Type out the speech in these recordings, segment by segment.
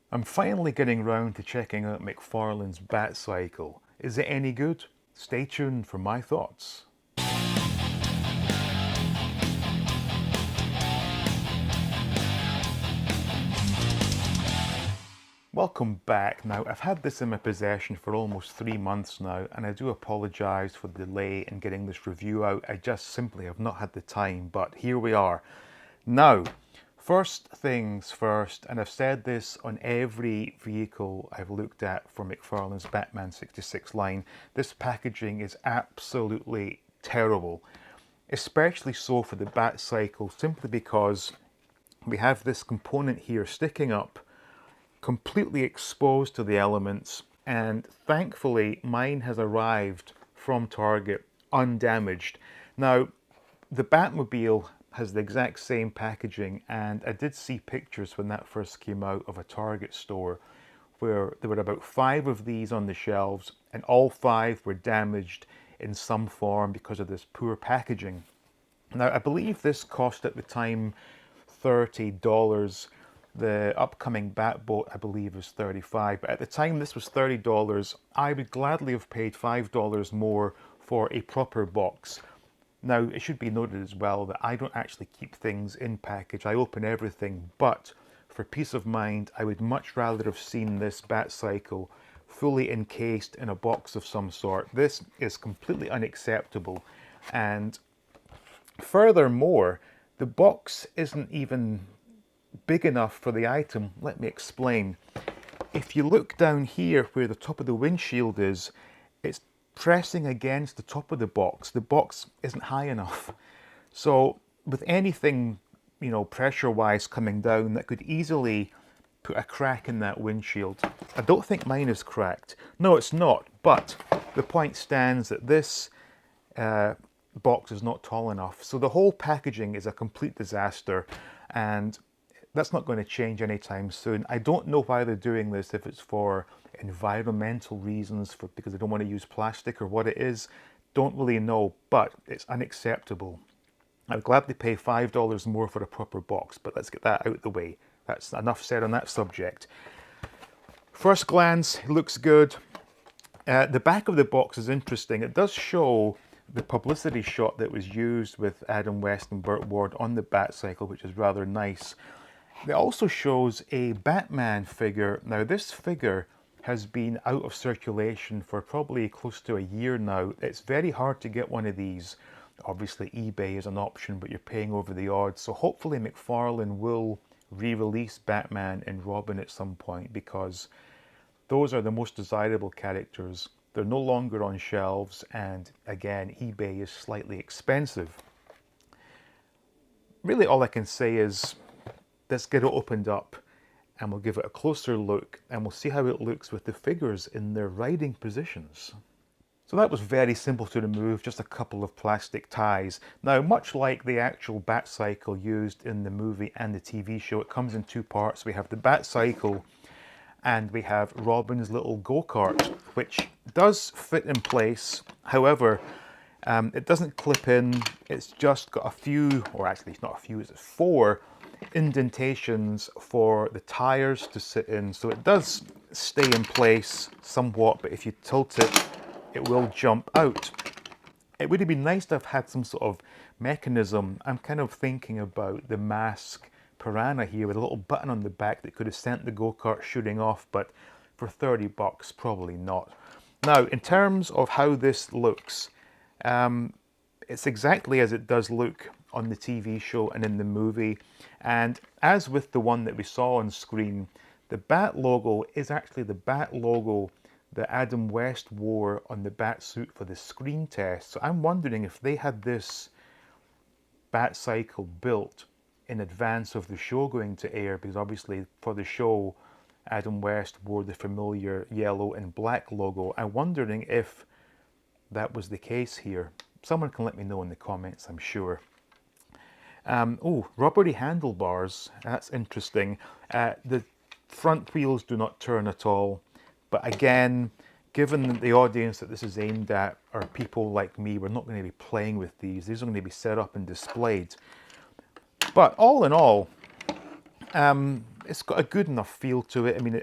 I'm finally getting round to checking out McFarlane's Batcycle. Is it any good? Stay tuned for my thoughts. Welcome back. Now, I've had this in my possession for almost 3 months now, and I do apologise for the delay in getting this review out. I just simply have not had the time, but here we are. Now, first things first, and I've said this on every vehicle I've looked at for McFarlane's Batman 66 line, this packaging is absolutely terrible. Especially so for the Batcycle, simply because we have this component here sticking up, completely exposed to the elements, and thankfully mine has arrived from Target undamaged. Now, the Batmobile has the exact same packaging, and I did see pictures when that first came out of a Target store where there were about 5 of these on the shelves, and all 5 were damaged in some form because of this poor packaging. Now, I believe this cost at the time $30. The upcoming Batboat, I believe, is $35. But at the time this was $30, I would gladly have paid $5 more for a proper box. Now, it should be noted as well that I don't actually keep things in package. I open everything, but for peace of mind, I would much rather have seen this Batcycle fully encased in a box of some sort. This is completely unacceptable. And furthermore, the box isn't even big enough for the item. Let me explain. If you look down here where the top of the windshield is, it's pressing against the top of the box. The box isn't high enough. So with anything, pressure-wise coming down, that could easily put a crack in that windshield. I don't think mine is cracked. No, it's not. But the point stands that this box is not tall enough. So the whole packaging is a complete disaster, and that's not going to change anytime soon. I don't know why they're doing this, if it's for environmental reasons, because they don't want to use plastic, or what it is. Don't really know, but it's unacceptable. I'd gladly pay $5 more for a proper box, but let's get that out of the way. That's enough said on that subject. First glance, it looks good. The back of the box is interesting. It does show the publicity shot that was used with Adam West and Burt Ward on the Batcycle, which is rather nice. It also shows a Batman figure. Now, this figure has been out of circulation for probably close to a year now. It's very hard to get one of these. Obviously, eBay is an option, but you're paying over the odds. So hopefully McFarlane will re-release Batman and Robin at some point, because those are the most desirable characters. They're no longer on shelves, and again, eBay is slightly expensive. Really, all I can say is, let's get it opened up and we'll give it a closer look, and we'll see how it looks with the figures in their riding positions. So that was very simple to remove, just a couple of plastic ties. Now, much like the actual Batcycle used in the movie and the TV show, it comes in 2 parts. We have the Batcycle and we have Robin's little go-kart, which does fit in place. However, it doesn't clip in. It's just got a few, or actually it's not a few, it's 4 indentations for the tires to sit in. So it does stay in place somewhat, but if you tilt it, it will jump out. It would have been nice to have had some sort of mechanism. I'm kind of thinking about the M.a.s.k Piranha here with a little button on the back that could have sent the go-kart shooting off, but for $30, probably not. Now, in terms of how this looks, it's exactly as it does look on the TV show and in the movie. And as with the one that we saw on screen, the Bat logo is actually the Bat logo that Adam West wore on the Bat suit for the screen test. So I'm wondering if they had this Batcycle built in advance of the show going to air, because obviously for the show, Adam West wore the familiar yellow and black logo. I'm wondering if that was the case here. Someone can let me know in the comments, I'm sure. Oh, rubbery handlebars. That's interesting. The front wheels do not turn at all. But again, given the audience that this is aimed at are people like me, we're not going to be playing with these. These are going to be set up and displayed. But all in all, it's got a good enough feel to it. I mean,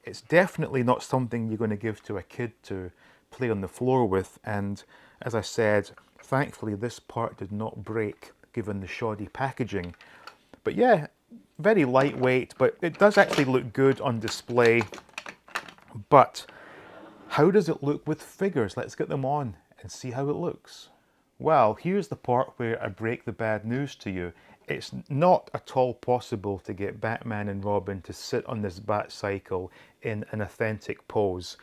it's definitely not something you're going to give to a kid to play on the floor with. And as I said, thankfully this part did not break given the shoddy packaging. But yeah, very lightweight, but it does actually look good on display. But how does it look with figures? Let's get them on and see how it looks. Well, here's the part where I break the bad news to you. It's not at all possible to get Batman and Robin to sit on this Batcycle in an authentic pose.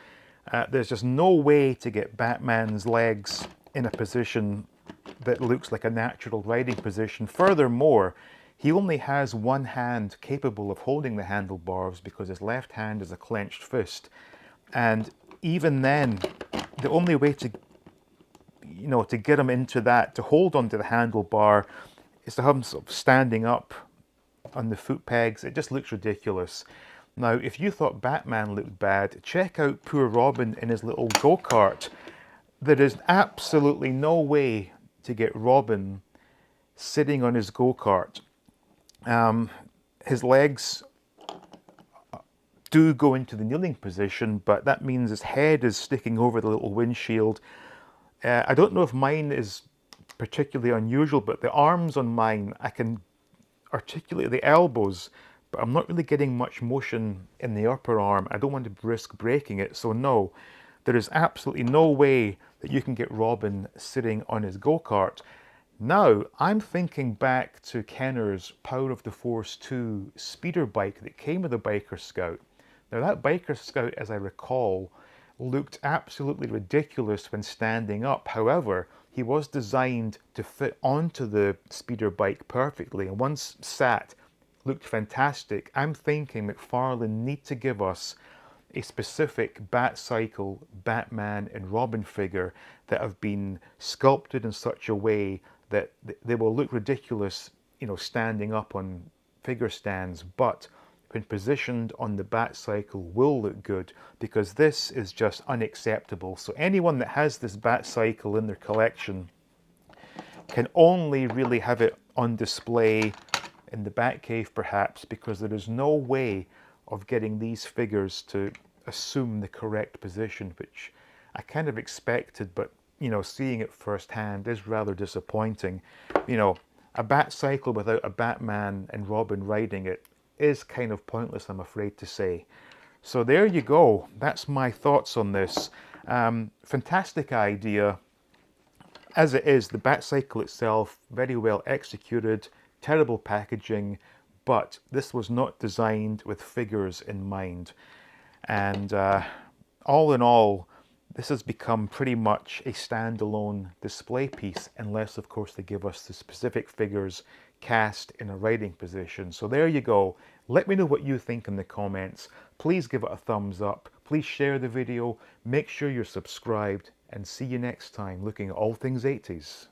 There's just no way to get Batman's legs in a position that looks like a natural riding position. Furthermore, he only has one hand capable of holding the handlebars because his left hand is a clenched fist. And even then, the only way to to get him into that, to hold onto the handlebar, is to have him sort of standing up on the foot pegs. It just looks ridiculous. Now, if you thought Batman looked bad, check out poor Robin in his little go-kart. There is absolutely no way to get Robin sitting on his go-kart. His legs do go into the kneeling position, but that means his head is sticking over the little windshield. I don't know if mine is particularly unusual, but the arms on mine, I can articulate the elbows, but I'm not really getting much motion in the upper arm. I don't want to risk breaking it, so no, there is absolutely no way that you can get Robin sitting on his go-kart. Now, I'm thinking back to Kenner's Power of the Force 2 speeder bike that came with the Biker Scout. Now, that Biker Scout, as I recall, looked absolutely ridiculous when standing up. However, he was designed to fit onto the speeder bike perfectly, and once sat, looked fantastic. I'm thinking McFarlane need to give us a specific Batcycle, Batman and Robin figure that have been sculpted in such a way that they will look ridiculous, standing up on figure stands, but when positioned on the Batcycle will look good, because this is just unacceptable. So anyone that has this Batcycle in their collection can only really have it on display in the Batcave perhaps, because there is no way of getting these figures to assume the correct position, which I kind of expected, but seeing it firsthand is rather disappointing. A Batcycle without a Batman and Robin riding it is kind of pointless, I'm afraid to say. So there you go. That's my thoughts on this. Fantastic idea. As it is, the Batcycle itself, very well executed, terrible packaging, but this was not designed with figures in mind. And all in all, this has become pretty much a standalone display piece, unless of course they give us the specific figures cast in a riding position. So there you go. Let me know what you think in the comments. Please give it a thumbs up. Please share the video. Make sure you're subscribed, and see you next time looking at all things 80s.